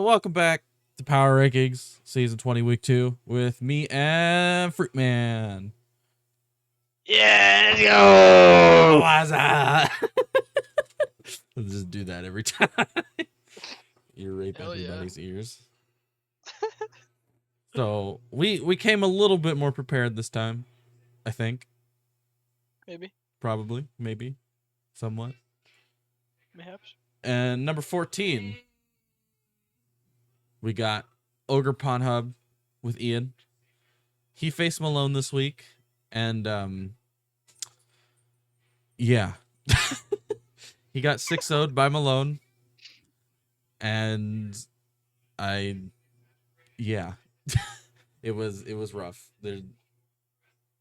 welcome back to Power Rankings, Season 20, Week 2, with me and Fruitman. Yeah, let's go! What's up? I'll just do that every time. You rape Hell everybody's ears. So, we came a little bit more prepared this time, I think. Maybe. Probably, maybe, somewhat. Perhaps. And number 14, we got Ogre Pond Hub with Ian. He faced Melone this week, and yeah. He got 6-0'd by Melone, and yeah. it was rough.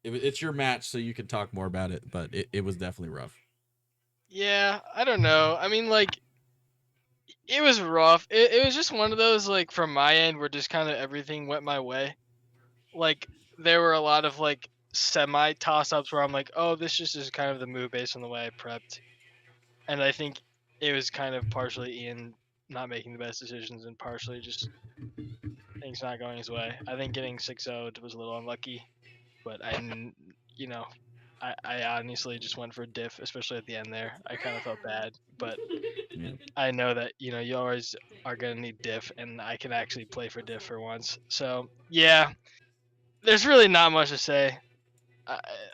It's your match, so you can talk more about it, but it was definitely rough. Yeah, I don't know. I mean, like, it was rough. It was just one of those, like, from my end, where just kind of everything went my way. Like, there were a lot of, like, semi-toss-ups where I'm like, oh, this just is kind of the move based on the way I prepped. And I think it was kind of partially Ian not making the best decisions and partially just things not going his way. I think getting 6-0'd was a little unlucky, but I honestly just went for a diff, especially at the end there. I kind of felt bad, but Yeah. I know that, you always are going to need diff, and I can actually play for diff for once. So, yeah, there's really not much to say.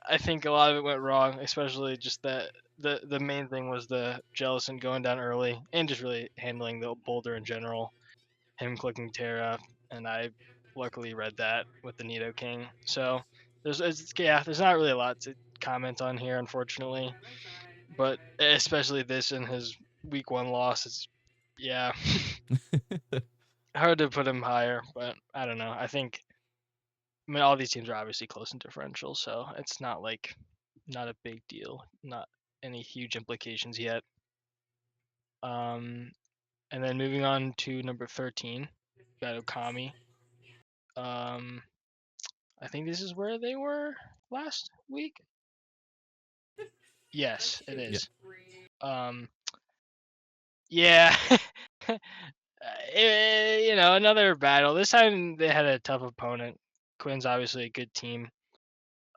I think a lot of it went wrong, especially just that the main thing was the jealous and going down early and just really handling the boulder in general. Him clicking Terra, and I luckily read that with the Nido King. So, there's not really a lot to comment on here, unfortunately, but especially this in his week 1 loss, it's hard to put him higher, but I don't know. I mean, all these teams are obviously close in differential, so it's not a big deal, not any huge implications yet. And then moving on to number 13, got Okami. I think this is where they were last week. Yes, it is. Yeah. Another battle. This time they had a tough opponent. Quinn's obviously a good team.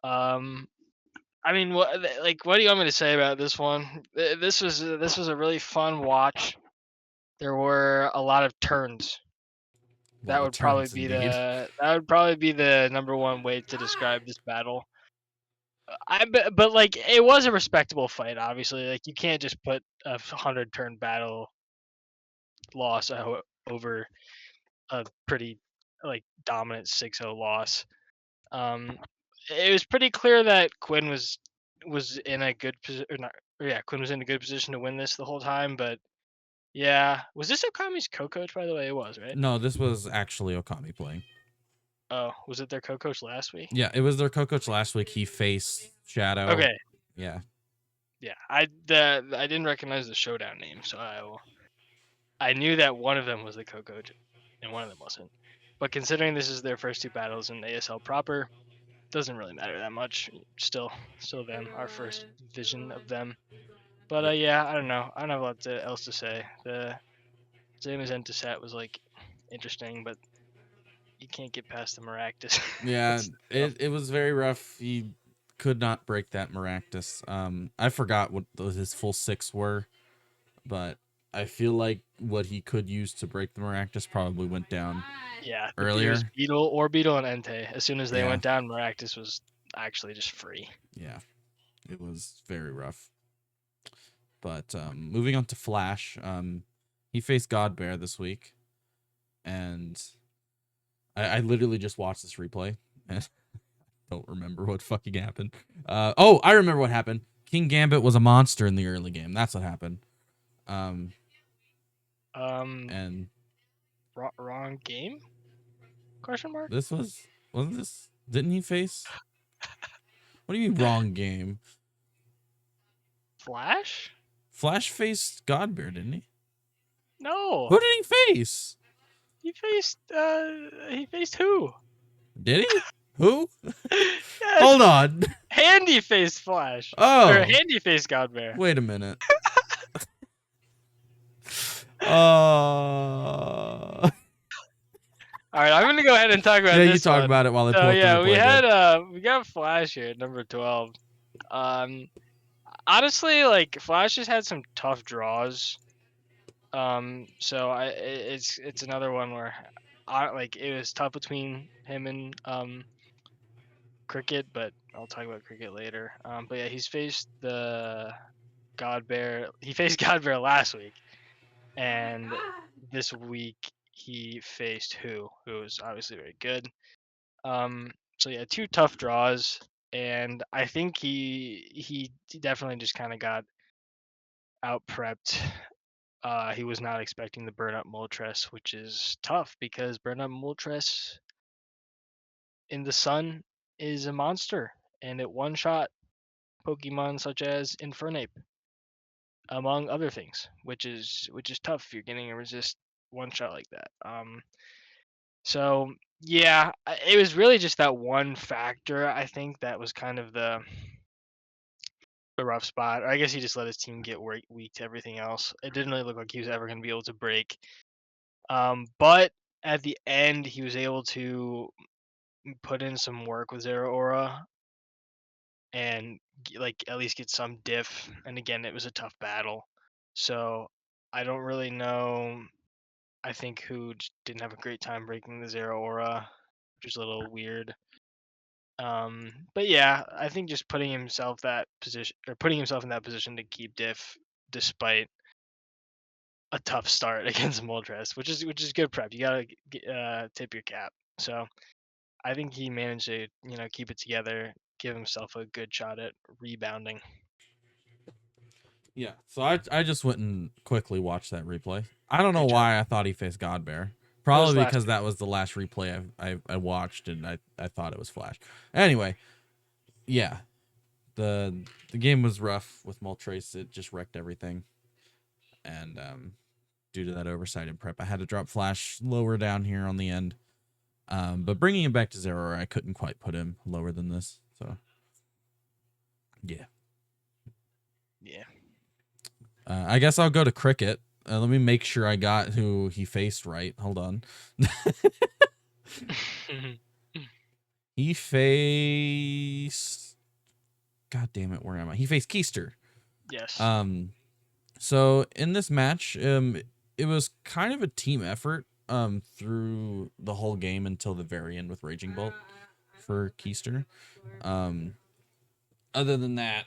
I mean, what do you want me to say about this one? This was a really fun watch. There were a lot of turns. That would probably be the number one way to describe this battle. But like, it was a respectable fight. Obviously, like, you can't just put a 100-turn battle loss over a pretty, like, dominant 6-0 loss. It was pretty clear that Quinn was in a good position. Quinn was in a good position to win this the whole time. But yeah, was this Okami's co-coach, by the way? It was, right? No, this was actually Okami playing. Oh, was it their co-coach last week? Yeah, it was their co-coach last week. He faced Shadow. Okay. Yeah. Yeah, I didn't recognize the Showdown name, so I knew that one of them was the co-coach, and one of them wasn't. But considering this is their first 2 battles in ASL proper, doesn't really matter that much. Still them, our first vision of them. But yeah, I don't know. I don't have a lot else to say. The Zamazenta set was, like, interesting, but you can't get past the Maractus. Yeah, it was very rough. He could not break that Maractus. I forgot what his full 6 were, but I feel like what he could use to break the Maractus probably went down. Yeah, earlier. It was Beetle and Entei. As soon as they went down, Maractus was actually just free. Yeah, it was very rough. But moving on to Flash, he faced Godbear this week, and I literally just watched this replay and don't remember what fucking happened. I remember what happened. King Gambit was a monster in the early game. That's what happened. And wrong game? Question mark? Wasn't this? Didn't he face? What do you mean wrong game? Flash? Flash faced Godbear, didn't he? No. Who did he face? He faced who? Did he? Who? Yes. Hold on. Handy faced Flash. Oh. Or Handy faced Godbear. Wait a minute. All right, I'm gonna go ahead and talk about Yeah, you this talk one. about it while I So pull up the yeah, replay, dude. we got Flash here at number 12. Um, honestly, like Flash has had some tough draws. So it's another one where I like it was tough between him and Cricket, but I'll talk about Cricket later. But yeah, he's faced the God Bear. He faced God Bear last week, and this week he faced who was obviously very good. So yeah, two tough draws, and I think he definitely just kind of got out prepped. He was not expecting the burn up Moltres, which is tough because burn up Moltres in the sun is a monster, and it one shot Pokemon such as Infernape, among other things, which is tough if you're getting a resist one shot like that. So yeah, it was really just that one factor. I think that was kind of the rough spot. I guess he just let his team get weak to everything else. It didn't really look like he was ever going to be able to break. But at the end, he was able to put in some work with Zero Aura and like at least get some diff. And again, it was a tough battle. So I don't really know. I think who didn't have a great time breaking the Zero Aura, which is a little weird. But yeah, I think just putting himself that position or putting himself in that position to keep diff despite a tough start against Moltres, which is good prep. You gotta tip your cap. So I think he managed to keep it together, give himself a good shot at rebounding. Yeah, so I just went and quickly watched that replay. I don't know Good job. why I thought he faced Godbear. It was Probably last because week. that was the last replay I watched, and I thought it was Flash. Anyway, yeah, the game was rough with Moltres. It just wrecked everything, and due to that oversight in prep, I had to drop Flash lower down here on the end. But bringing him back to zero, I couldn't quite put him lower than this. So yeah, Yeah. I guess I'll go to Cricket. Let me make sure I got who he faced right. Hold on. He faced. God damn it, where am I? He faced Keister. Yes. Um, so in this match, it was kind of a team effort through the whole game until the very end with Raging Bolt for Keister. Um, other than that,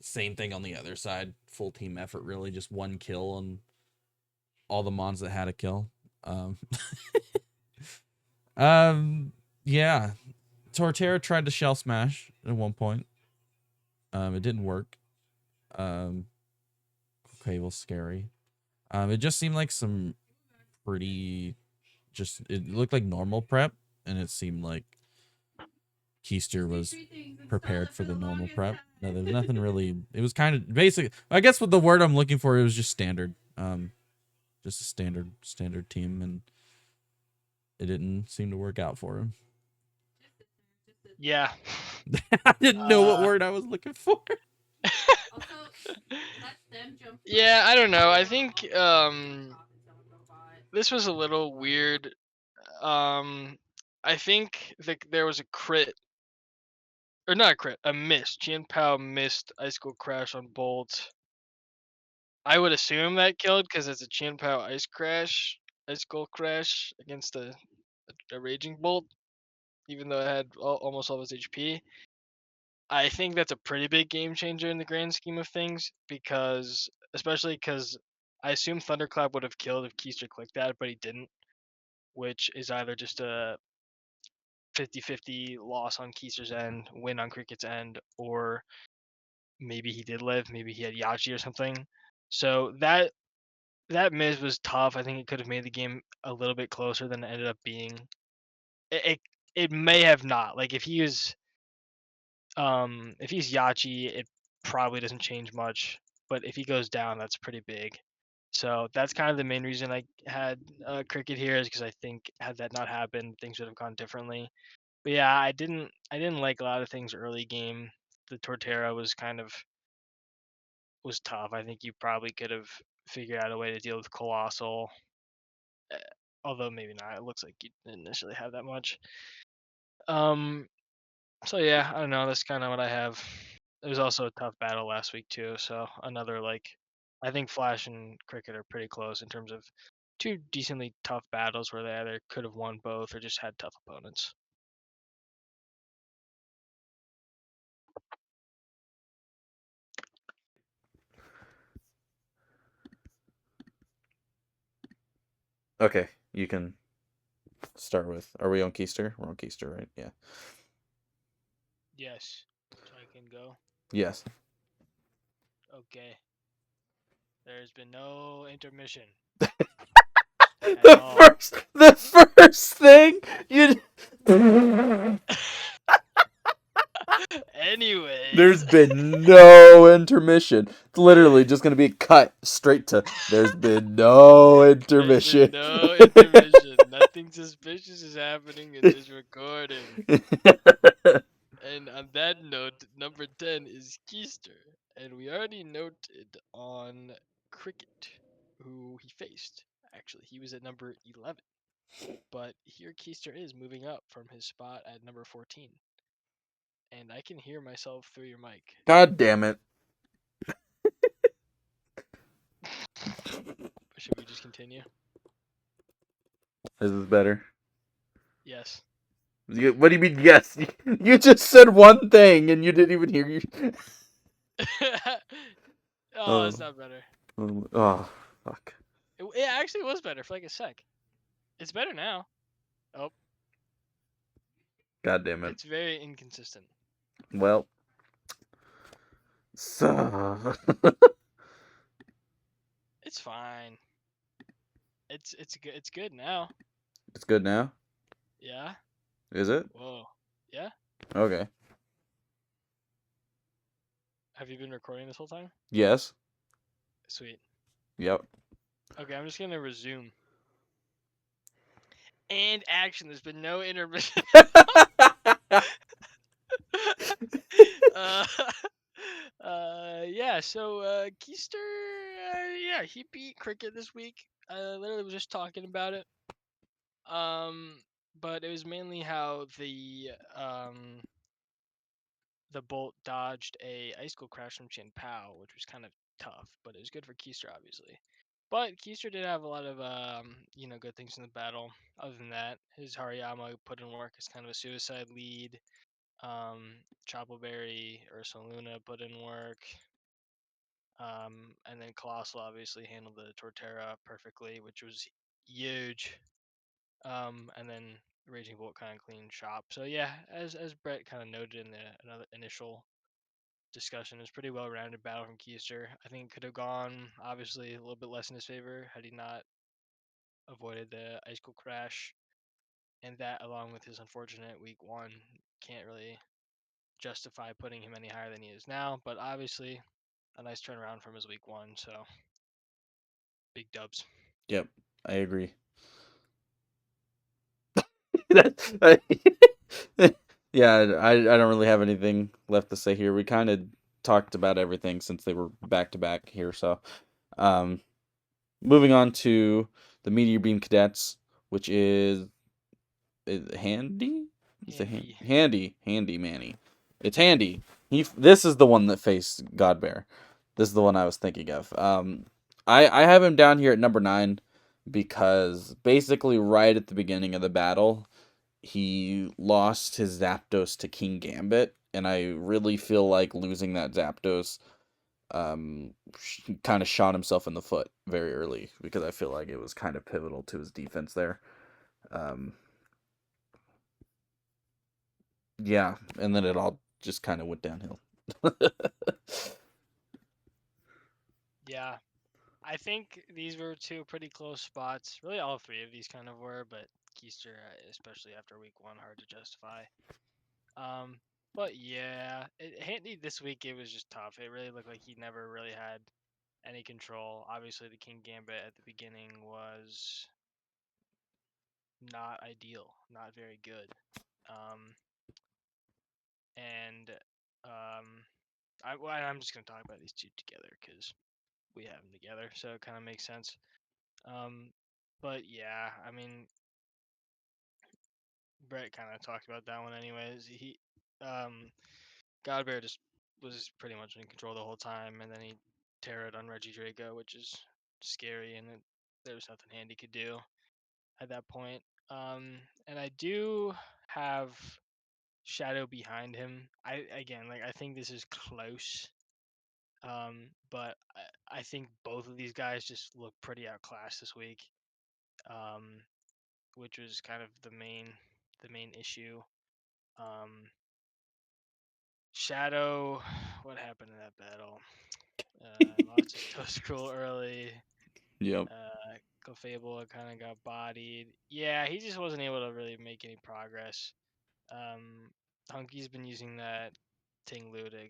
same thing on the other side. Full team effort, really, just one kill on all the mons that had a kill. Um, um, yeah, Torterra tried to shell smash at one point. It didn't work. Okay, well, scary. It just seemed like some pretty, just it looked like normal prep, and it seemed like Keister was prepared for the normal prep. No, there's nothing really. It was kind of basic. I guess what the word I'm looking for, it was just standard. Just a standard team, and it didn't seem to work out for him. Yeah. I didn't know what word I was looking for. Yeah, I don't know. I think this was a little weird. I think there was a crit, or not a crit, a miss. Chien Pao missed Ice Cold Crash on Bolt. I would assume that killed because it's a Chien Pao Ice Cold Crash against a Raging Bolt, even though it had almost all of its HP. I think that's a pretty big game changer in the grand scheme of things especially because I assume Thunderclap would have killed if Keister clicked that, but he didn't, which is either just a 50-50 loss on Keister's end, win on Cricket's end, or maybe he did live, maybe he had Yachi or something. So that miss was tough. I think it could have made the game a little bit closer than it ended up being. It may have not. Like if he's Yachi, it probably doesn't change much. But if he goes down, that's pretty big. So that's kind of the main reason I had Cricket here is because I think had that not happened, things would have gone differently. But yeah, I didn't like a lot of things early game. The Torterra was tough. I think you probably could have figured out a way to deal with Colossal. although maybe not. It looks like you didn't necessarily have that much. So yeah, I don't know. That's kind of what I have. It was also a tough battle last week too. So another I think Flash and Cricket are pretty close in terms of two decently tough battles where they either could have won both or just had tough opponents. Okay, you can start with. Are we on Keister? We're on Keister, right? Yeah. Yes. So I can go. Yes. Okay. There's been no intermission. At all. The first thing you. Anyways. There's been no intermission. It's literally just gonna be cut straight to. There's been no intermission. There's been no intermission. Nothing suspicious is happening in this recording. And on that note, number 10 is Keister. And we already noted on Cricket who he faced. Actually, he was at number 11. But here Keister is moving up from his spot at number 14. And I can hear myself through your mic. God damn it. Should we just continue? This is better. Yes. What do you mean, yes? You just said one thing and you didn't even hear you. Oh, it's not better. Oh, fuck. It actually was better for like a sec. It's better now. Oh. God damn it. It's very inconsistent. Well. So. It's fine. It's good. It's good now. It's good now? Yeah. Is it? Whoa. Yeah. Okay. Have you been recording this whole time? Yes. Sweet. Yep. Okay, I'm just gonna resume. And action. There's been no intermission. uh, yeah. So Keister, yeah, he beat Cricket this week. I literally was just talking about it. But it was mainly how the Bolt dodged a icicle crash from Chin Pao, which was kind of tough, but it was good for Keister, obviously. But Keister did have a lot of good things in the battle. Other than that, his Hariyama put in work as kind of a suicide lead. Choppleberry or Luna put in work. And then Colossal obviously handled the Torterra perfectly, which was huge. And then Raging Bolt kind of clean shop. So yeah, as Brett kind of noted in another initial discussion, is pretty well-rounded battle from Keister. I think it could have gone obviously a little bit less in his favor had he not avoided the icicle crash, and that along with his unfortunate week one can't really justify putting him any higher than he is now. But obviously, a nice turnaround from his week one. So big dubs. Yep. I agree. Yeah, I don't really have anything left to say here. We kind of talked about everything since they were back to back here. So, moving on to the Meteor Beam Cadets, which is Handy. Is it Handy Manny? It's Handy. This is the one that faced Godbear. This is the one I was thinking of. I have him down here at number 9 because basically right at the beginning of the battle, he lost his Zapdos to King Gambit, and I really feel like losing that Zapdos kind of shot himself in the foot very early because I feel like it was kind of pivotal to his defense there. Yeah, and then it all just kind of went downhill. Yeah, I think these were two pretty close spots. Really, all three of these kind of were, but Keister, especially after week one, hard to justify. But yeah, Handy this week it was just tough. It really looked like he never really had any control. Obviously, the King Gambit at the beginning was not ideal, not very good. Um, and I'm just gonna talk about these two together because we have them together, so it kind of makes sense. Um, But yeah, I mean, Brett kind of talked about that one anyways. Godbear just was pretty much in control the whole time, and then he terrored on Reggie Draco, which is scary, and there was nothing Handy could do at that point. And I do have Shadow behind him. I think this is close. But I think both of these guys just look pretty outclassed this week. Which was kind of the main issue. Shadow, what happened in that battle? Lost his toe scroll early. Yep. Clefable kind of got bodied. Yeah, he just wasn't able to really make any progress. Hunky's been using that Ting Lu to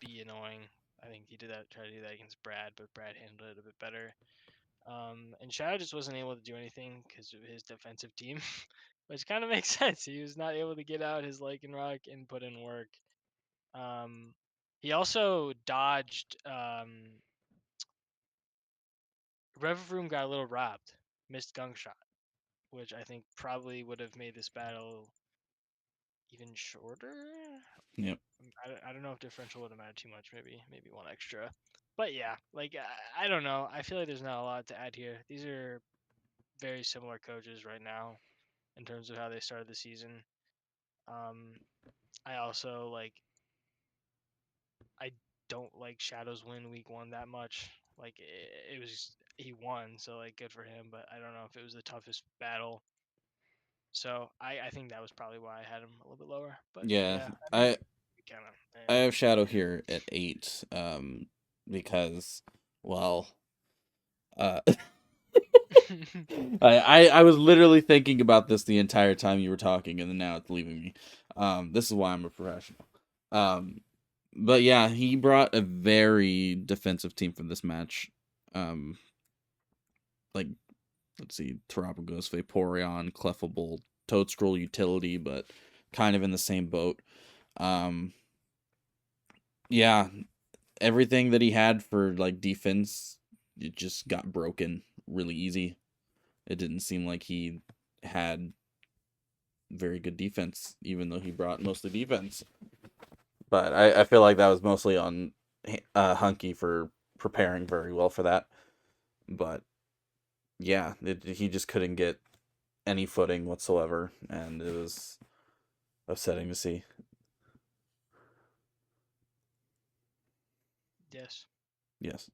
be annoying. I think he tried to do that against Brad, but Brad handled it a bit better. And Shadow just wasn't able to do anything because of his defensive team, which kind of makes sense. He was not able to get out his Lycanroc and put in work. He also dodged. Revavroom got a little robbed, missed Gunk Shot, which I think probably would have made this battle even shorter. Yep. I don't know if differential would have mattered too much. Maybe one extra. But yeah, like I don't know. I feel like there's not a lot to add here. These are very similar coaches right now in terms of how they started the season. I also I don't like Shadow's win week 1 that much. Like it was he won, so like good for him. But I don't know if it was the toughest battle. So I think that was probably why I had him a little bit lower. But Yeah, yeah, I mean, I kind of. I have Shadow here at 8, because, well, uh, I was literally thinking about this the entire time you were talking, and then now it's leaving me. This is why I'm a professional. But yeah, he brought a very defensive team for this match. Like, let's see, Terapagos, Vaporeon, Clefable, Toadscroll utility, but kind of in the same boat. Yeah, everything that he had for like defense, it just got broken really easy. It didn't seem like he had very good defense, even though he brought mostly defense. But I feel like that was mostly on Hunky for preparing very well for that. But yeah, he just couldn't get any footing whatsoever, and it was upsetting to see. Yes. Yes.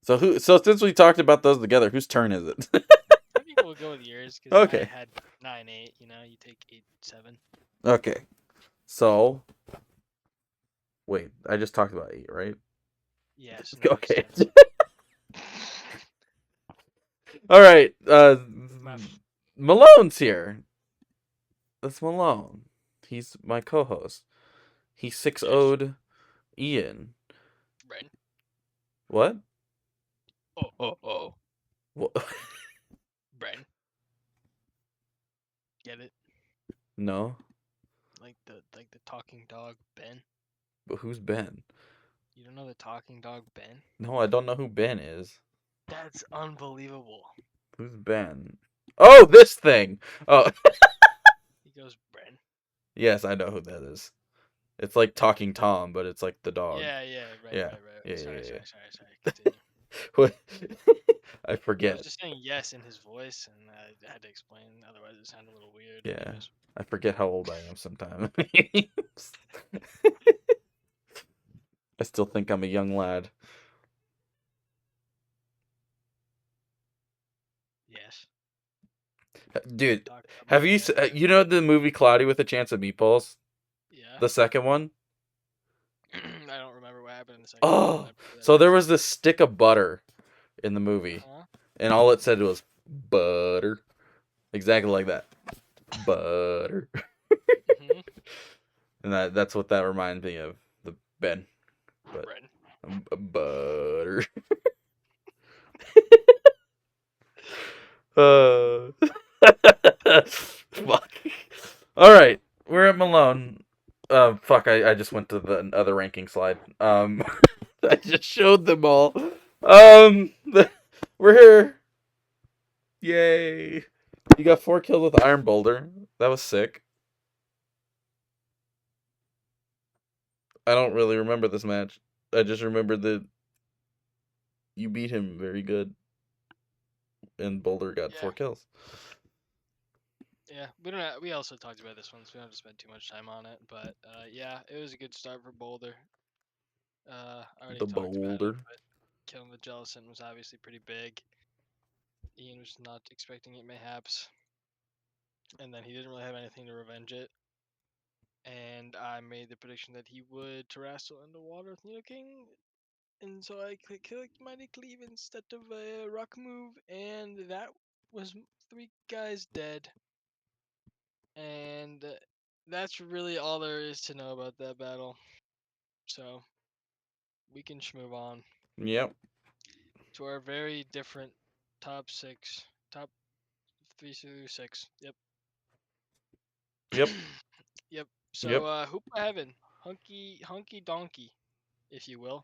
So since we talked about those together, whose turn is it? I think we'll go with yours because I Okay. had 9-8. You take 8-7. Okay. So wait, I just talked about 8, right? Yes. No, Okay. 7. All right. My Malone's here. That's Melone. He's my co-host. He 6-0'd Ian. Bren. What? Oh. What? Bren. Get it? No. Like the talking dog Ben. But who's Ben? You don't know the talking dog Ben? No, I don't know who Ben is. That's unbelievable. Who's Ben? Oh, this thing. Oh, He goes Bren. yes, I know who that is. It's like Talking Tom, but it's like the dog. Yeah, right. Yeah. Yeah, Sorry. yeah. Continue. What? I I forget. was just saying yes in his voice, and I had to explain. Otherwise, it sounded a little weird. Yeah. Anyways. I forget how old I am sometimes. I still think I'm a young lad. Yes. Dude, Talk about have my you dad. you know the movie Cloudy with a Chance of Meatballs? Yeah. The second one? I don't remember what happened in the second one. Oh, Whatever that so there is. was this stick of butter in the movie, Uh-huh. and all it said was butter. Exactly like that. Butter. Mhm. And that's what that reminds me of, the Ben. But Bren. butter. Fuck. All right, we're at Malone. Fuck. I just went to the other ranking slide. I just showed them all. We're here. Yay! You got 4 kills with Iron Boulder. That was sick. I don't really remember this match. I just remember that you beat him very good, and Boulder got Yeah, 4 kills. yeah. We don't. We also talked about this one, so we don't have to spend too much time on it. But yeah, it was a good start for Boulder. I already The talked about it, Boulder. but killing the Jellison was obviously pretty big. Ian was not expecting it, mayhaps, and then he didn't really have anything to revenge it. And I made the prediction that he would Terrestrial underwater with Neo King, and so I clicked Mighty Cleave instead of a rock move, and that was 3 guys dead. And that's really all there is to know about that battle. So we can just move on Yep. to our very different top 6, top 3 through 6. Yep. Yep. Yep. So Yep. Hoopa Heaven, hunky donkey, if you will.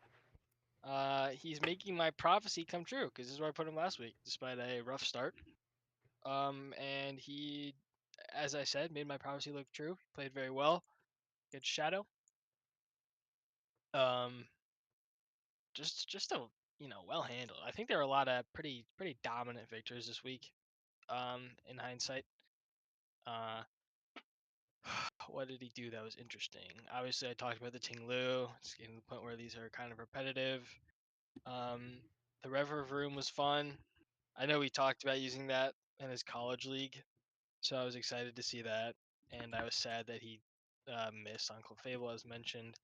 He's making my prophecy come true because this is where I put him last week, despite a rough start. And he, as I said, made my prophecy look true. He played very well. Good shadow. Um, just a well handled. I think there were a lot of pretty dominant victories this week. In hindsight, uh, what did he do that was interesting? Obviously, I talked about the Ting Lu. It's getting to the point where these are kind of repetitive. Um, the Reverb Room was fun. I know we talked about using that in his college league, so I was excited to see that, and I was sad that he missed Uncle Fable as mentioned,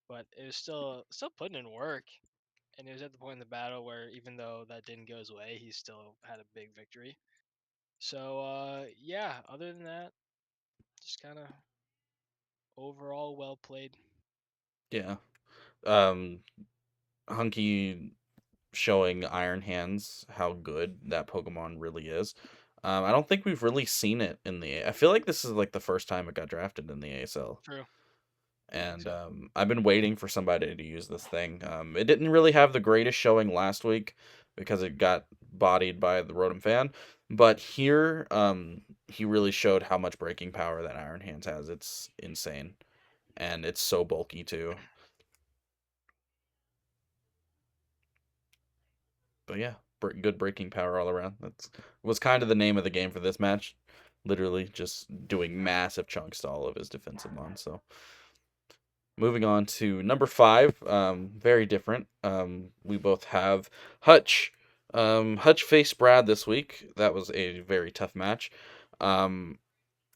but it was still putting in work, and it was at the point in the battle where even though that didn't go his way, he still had a big victory. So yeah, other than that, just kind of overall well played. Yeah. Um, Hunky showing Iron Hands how good that Pokemon really is. I don't think we've really seen it in the. I feel like this is like the first time it got drafted in the ASL, True, I think and so. I've been waiting for somebody to use this thing. It didn't really have the greatest showing last week because it got bodied by the Rotom fan, but here, he really showed how much breaking power that Iron Hands has. It's insane, and it's so bulky too. But yeah, good breaking power all around. That's was kind of the name of the game for this match. Literally just doing massive chunks to all of his defensive mons. So moving on to number 5, very different. We both have Hutch. Hutch faced Brad this week. That was a very tough match. Um,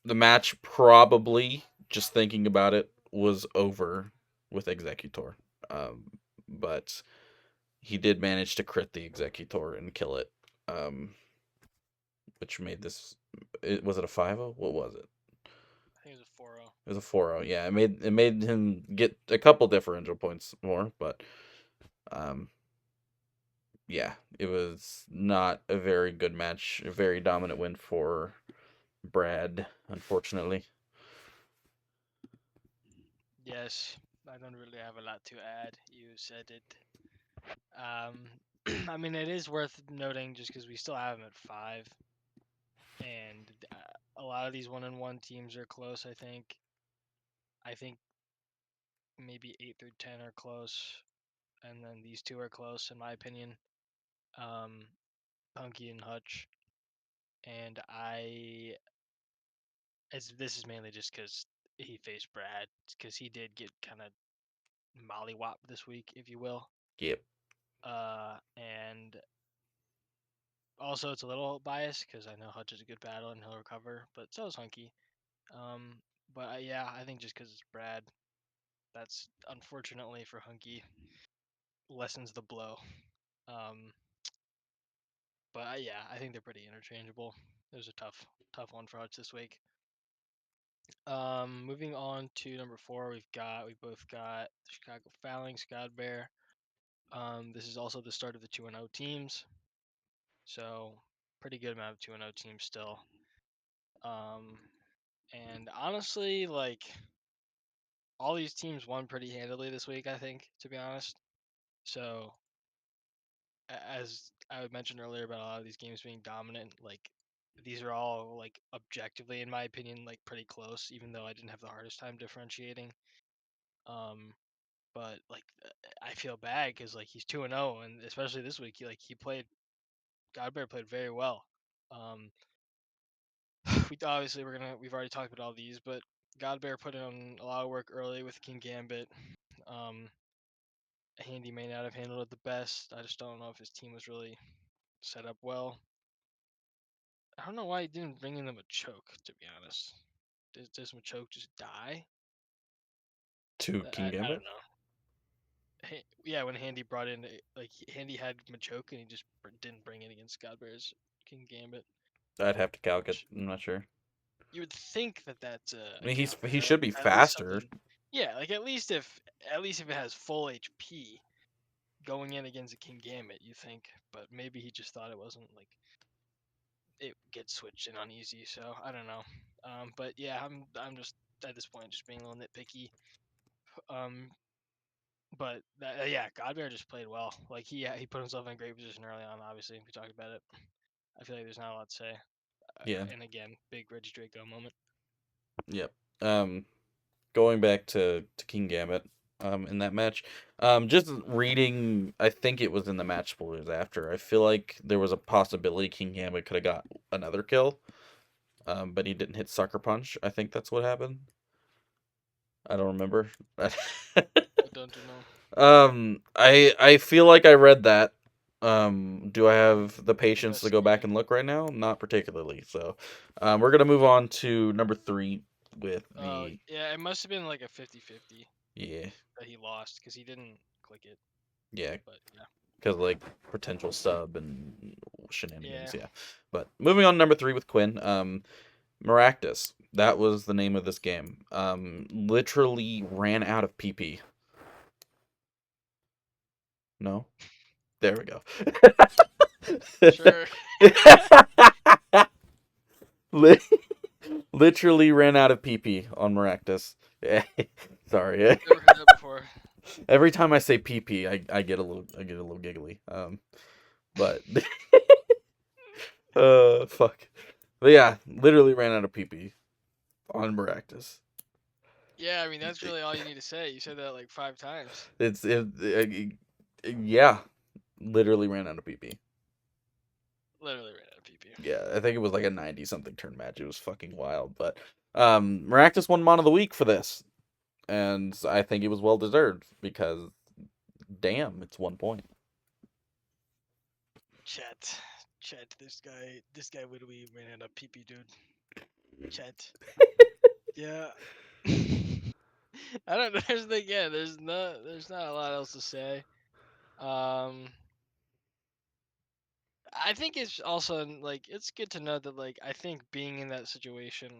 the match probably, just thinking about it, was over with Executor. But he did manage to crit the Executor and kill it. Um, which made this. Was it a 5-0? What was it? I think it was a 4-0. It was a 4-0. Yeah, it made him get a couple differential points more, but um, yeah, it was not a very good match. A very dominant win for Brad, unfortunately. Yes, I don't really have a lot to add. You said it. Um, I mean, it is worth noting just because we still have him at 5, and a lot of these one-on-one teams are close. I think maybe 8 through 10 are close, and then these two are close in my opinion. Um, Punky and Hutch, and this is mainly just because he faced Brad, because he did get kind of mollywopped this week, if you will. Yep. And also it's a little biased because I know Hutch is a good battle and he'll recover, but so is Hunky. Um, but yeah, I think just because it's Brad, that's unfortunately for Hunky lessens the blow. Um, but yeah, I think they're pretty interchangeable. It was a tough one for Hutch this week. Moving on to number 4, we both got the Chicago Phalanx, God Bear. This is also the start of the 2-0 teams, so pretty good amount of 2-0 teams still. Um, and honestly, like all these teams won pretty handily this week, I think, to be honest. So as I mentioned earlier about a lot of these games being dominant. Like these are all like objectively, in my opinion, like pretty close. Even though I didn't have the hardest time differentiating. But like I feel bad because like he's 2-0, and especially this week, he played. Godbear played very well. Um, we've already talked about all these, but Godbear put in a lot of work early with King Gambit. Um, Handy may not have handled it the best. I just don't know if his team was really set up well. I don't know why he didn't bring in the Machoke, to be honest. Does Machoke just die? To King I Gambit? don't know. Yeah, when Handy brought in, Handy had Machoke and he just didn't bring it against Godbear's King Gambit. I'd have to calc it. Which I'm not sure. you would think that that's I a mean, counter, he right? should be At least faster. something. Yeah, like at least if it has full HP going in against a King Gambit, you think. But maybe he just thought it wasn't like it gets switched in on easy. So I don't know. But yeah, I'm just at this point just being a little nitpicky. Um, but yeah, Godbear just played well. Like he put himself in a great position early on. Obviously, we talked about it. I feel like there's not a lot to say. Yeah. And again, big Reggie Draco moment. Yep. Going back to King Gambit, in that match, just reading, I think it was in the match spoilers after. I feel like there was a possibility King Gambit could have got another kill, but he didn't hit Sucker Punch. I think that's what happened. I don't remember. I don't know. I feel like I read that. Do I have the patience to go back Investigating. and look right now? Not particularly. So, we're gonna move on to number 3 with the Yeah, it must have been like a 50-50 yeah that he lost because he didn't click it. yeah But yeah. because like potential sub and shenanigans. Yeah. Yeah, but moving on to number 3 with Quinn. Maractus. That was the name of this game. Literally ran out of PP. No, there we go. Sure. Literally ran out of PP on Maractus. Sorry. Never heard that before. Every time I say PP, I get a little giggly. But fuck. But yeah, literally ran out of PP on Maractus. Yeah, I mean that's really all you need to say. You said that like 5 times. Yeah, literally ran out of PP. Literally ran out of PP. Yeah, I think it was like a 90 something turn match. It was fucking wild, but Maractus won Mon of the Week for this. And I think it was well deserved because damn, it's 1 point. Chat. This guy literally ran out of PP, dude. Chat. Yeah. I don't know. There's not a lot else to say. I think it's also like it's good to know that like I think being in that situation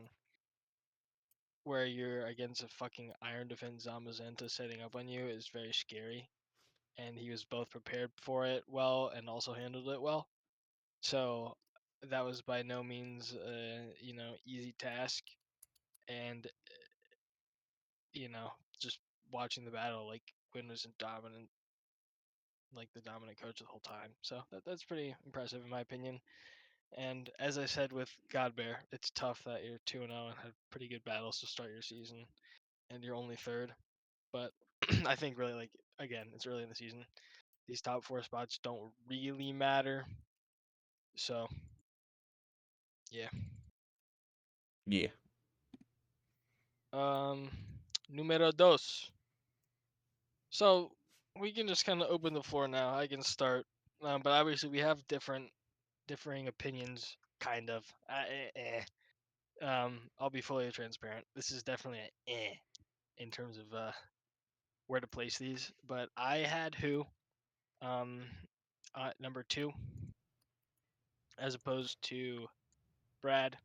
where you're against a fucking Iron Defense Zamazenta setting up on you is very scary, and he was both prepared for it well and also handled it well. So that was by no means easy task, and just watching the battle, like Quinn was dominant, like the dominant coach the whole time. So that's pretty impressive in my opinion. And as I said with Godbear, it's tough that you're 2-0 and had pretty good battles to start your season, and you're only third. But I think really, like, again, it's early in the season. These top 4 spots don't really matter. So, yeah. Yeah. Numero dos. So we can just kind of open the floor now. I can start, but obviously we have differing opinions, kind of. I'll be fully transparent. This is definitely an in terms of where to place these. But I had who um, number 2 as opposed to Brad,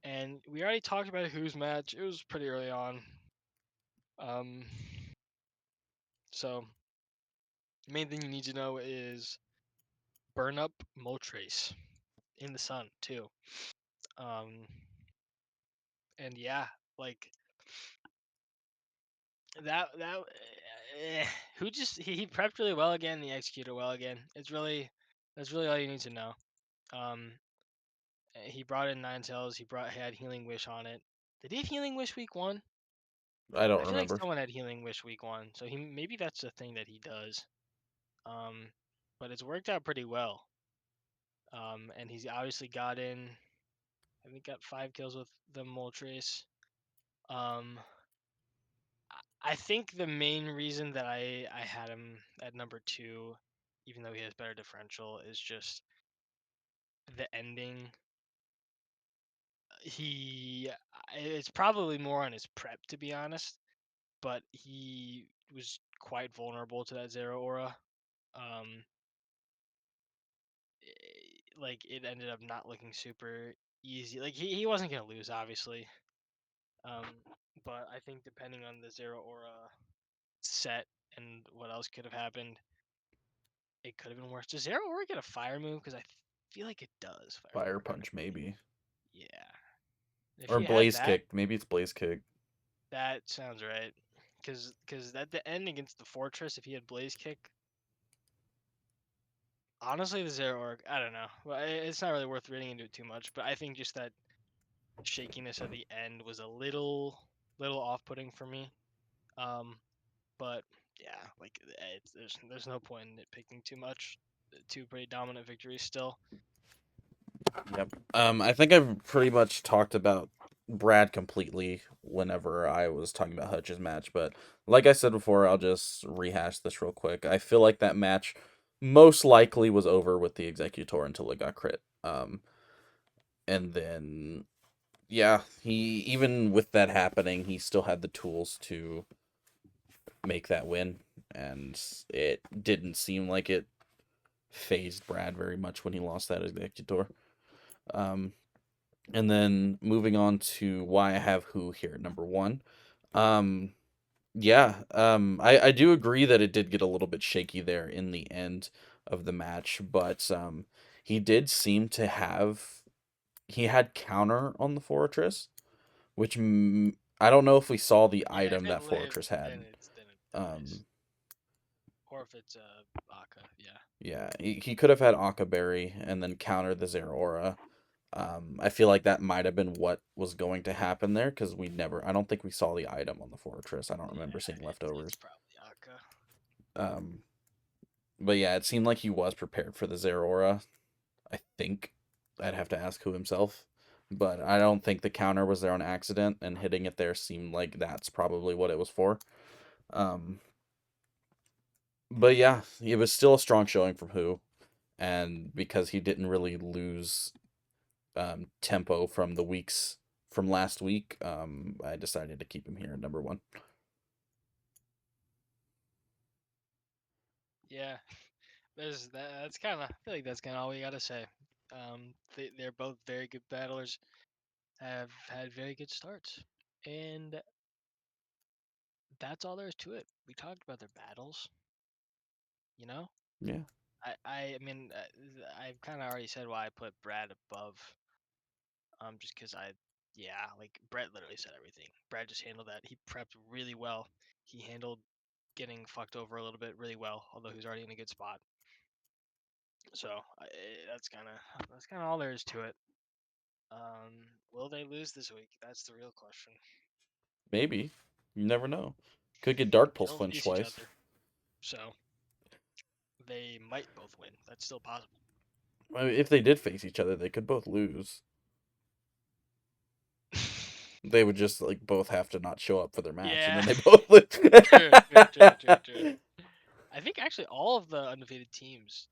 and we already talked about who's match. It was pretty early on. Um, so the main thing you need to know is burn up Moltres in the sun too. Um, and yeah, like that who just he prepped really well again. He executed well again. It's really That's really all you need to know. He brought in Ninetales. He had Healing Wish on it. Did he have Healing Wish week 1? I don't I feel like remember. someone had Healing Wish week 1, so maybe that's the thing that he does. But it's worked out pretty well. And he's obviously got 5 kills with the Moltres. I think the main reason that I had him at number 2, even though he has better differential, is just the ending. It's probably more on his prep, to be honest, but he was quite vulnerable to that Zero Aura. Like, it ended up not looking super easy. Like, he wasn't gonna lose, obviously. But I think depending on the Zero Aura set and what else could have happened, it could have been worse. Does Zero Aura get a fire move? Because I feel like it does. If I Fire remember punch, correctly. maybe. Yeah. If Or he had blaze that, kick. Maybe it's blaze kick. that sounds right. Because at the end against the Fortress, if he had Blaze Kick, honestly, the Zero Aura, I don't know. Well, it's not really worth reading into it too much, but I think just that shakiness at the end was a little off-putting for me. But yeah, like, there's no point in nitpicking too much. 2 pretty dominant victories still. Yep. I think I've pretty much talked about Brad completely whenever I was talking about Hutch's match, but like I said before, I'll just rehash this real quick. I feel like that match most likely was over with the Executor until it got crit. And then yeah, he even with that happening, he still had the tools to make that win, and it didn't seem like it phased Brad very much when he lost that Executor. And then moving on to why I have who here at number 1. Yeah, I do agree that it did get a little bit shaky there in the end of the match, but he did seem to he had counter on the Fortress, which I don't know if we saw the Yeah, if item it that lived, Fortress had. then it dies. Or if it's Aka, yeah. Yeah, he could have had Akaberry and then countered the Zero Aura. I feel like that might have been what was going to happen there because I don't think we saw the item on the Fortress. I don't remember seeing leftovers. It's probably Aka. But yeah, it seemed like he was prepared for the Zero Aura. I think I'd have to ask who himself, but I don't think the counter was there on accident, and hitting it there seemed like that's probably what it was for. But yeah, it was still a strong showing from Who, and because he didn't really lose tempo from the weeks from last week, I decided to keep him here at number 1. Yeah, that's kind of, I feel like that's kind of all we gotta say. They're both very good battlers, have had very good starts, and that's all there is to it. We talked about their battles, you know. Yeah. I mean, I've kind of already said why I put Brad above. Just because yeah, like, Brett literally said everything. Brad just handled that. He prepped really well. He handled getting fucked over a little bit really well, although he was already in a good spot. So that's kind of all there is to it. Will they lose this week? That's the real question. Maybe. You never know. Could get Dark They Pulse don't flinch face each twice. other, so they might both win. That's still possible. I mean, if they did face each other, they could both lose. They would just like both have to not show up for their match, and Yeah. then they both lose. True. I think actually all of the undefeated teams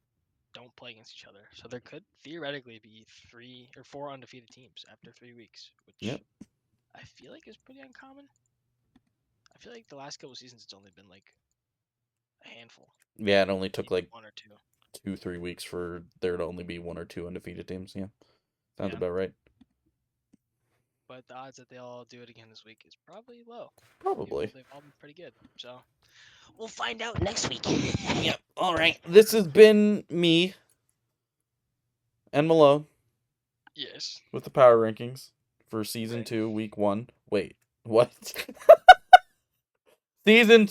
don't play against each other, so there could theoretically be 3 or 4 undefeated teams after 3 weeks, which Yep. I feel like is pretty uncommon. I feel like the last couple seasons it's only been like a handful. Yeah, it only took Maybe like 1 or 2. 2-3 weeks for there to only be 1 or 2 undefeated teams. Yeah, sounds Yeah. about right. But the odds that they all do it again this week is probably low. Probably. They've all been pretty good. So we'll find out next week. Yep. All right. This has been me and Malone Yes. with the power rankings for season Right. 2, week 1. Wait, what? Season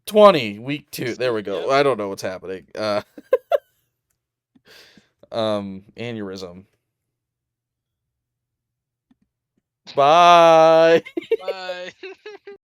20, week 2. There we go. Yep. I don't know what's happening. Aneurysm. Bye. Bye.